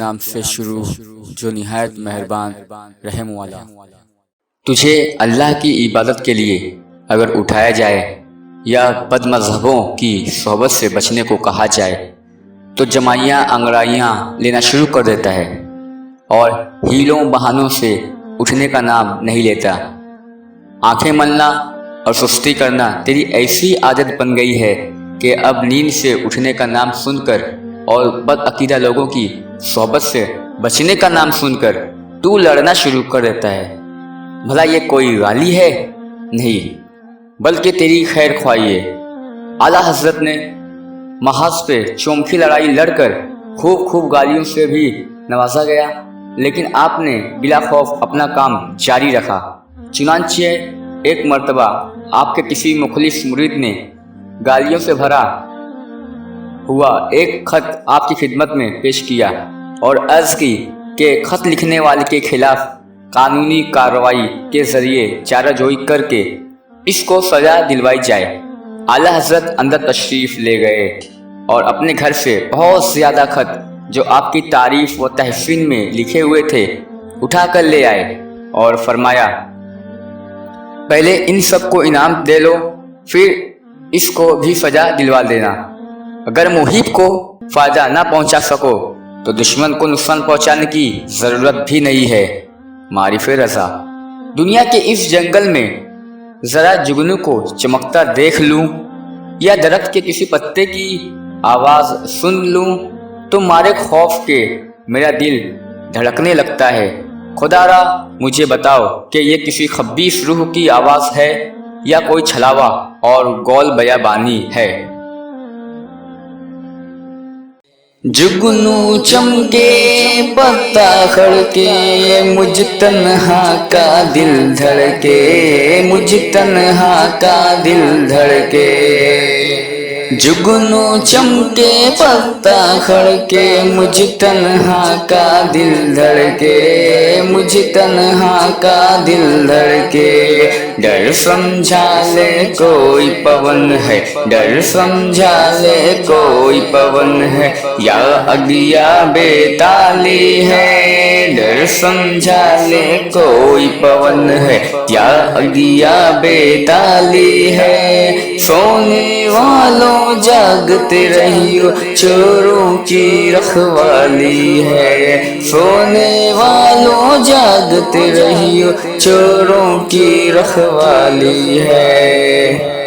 نام سے شروع جو نہایت مہربان رحم والا۔ تجھے اللہ کی عبادت کے لیے اگر اٹھایا جائے یا بد مذہبوں کی صحبت سے بچنے کو کہا جائے تو جمائیاں انگڑائیاں لینا شروع کر دیتا ہے اور ہیلوں بہانوں سے اٹھنے کا نام نہیں لیتا۔ آنکھیں ملنا اور سستی کرنا تیری ایسی عادت بن گئی ہے کہ اب نیند سے اٹھنے کا نام سن کر اور بد عقیدہ لوگوں کی صحبت سے بچنے کا نام سن کر تو لڑنا شروع کر دیتا ہے۔ بھلا یہ کوئی غالی ہے؟ نہیں، بلکہ تیری خیر خواہی ہے۔ اعلیٰ حضرت نے محاذ پہ چومکھی لڑائی لڑ کر خوب گالیوں سے بھی نوازا گیا، لیکن آپ نے بلا خوف اپنا کام جاری رکھا۔ چنانچہ ایک مرتبہ آپ کے کسی مخلص مرید نے گالیوں سے بھرا ہوا ایک خط آپ کی خدمت میں پیش کیا اور عرض کی کہ خط لکھنے والے کے خلاف قانونی کارروائی کے ذریعے چارہ جوئی کر کے اس کو سزا دلوائی جائے۔ اعلیٰ حضرت اندر تشریف لے گئے اور اپنے گھر سے بہت زیادہ خط جو آپ کی تعریف و تحسین میں لکھے ہوئے تھے اٹھا کر لے آئے اور فرمایا، پہلے ان سب کو انعام دے لو، پھر اس کو بھی سزا دلوا دینا۔ اگر محب کو فائدہ نہ پہنچا سکو تو دشمن کو نقصان پہنچانے کی ضرورت بھی نہیں ہے۔ معرف رضا۔ دنیا کے اس جنگل میں ذرا جگنو کو چمکتا دیکھ لوں یا درخت کے کسی پتے کی آواز سن لوں تو مارے خوف کے میرا دل دھڑکنے لگتا ہے۔ خدا را مجھے بتاؤ کہ یہ کسی خبیث روح کی آواز ہے یا کوئی چھلاوا اور گول بیابانی ہے۔ جگنو چمکے پتا کھڑکے مجھ تنہا کا دل دھڑکے، مجھ تنہا کا دل دھڑکے۔ جگنو چمکے پتا کھڑکے مجھ تنہا کا دل دھڑکے، مجھ تنہا کا دل دھڑکے۔ ڈر سمجھا لے کوئی پون ہے، ڈر سمجھا لے کوئی پون ہے، یا اگیا بے تالی ہے۔ ڈر سمجھا لے کوئی پون ہے، یا اگیا بے تالی ہے۔ سونے والوں جاگتے رہیو، چوروں کی رکھوالی ہے۔ سونے والوں جاگتے رہیو، چوروں کی رکھوالی ہے۔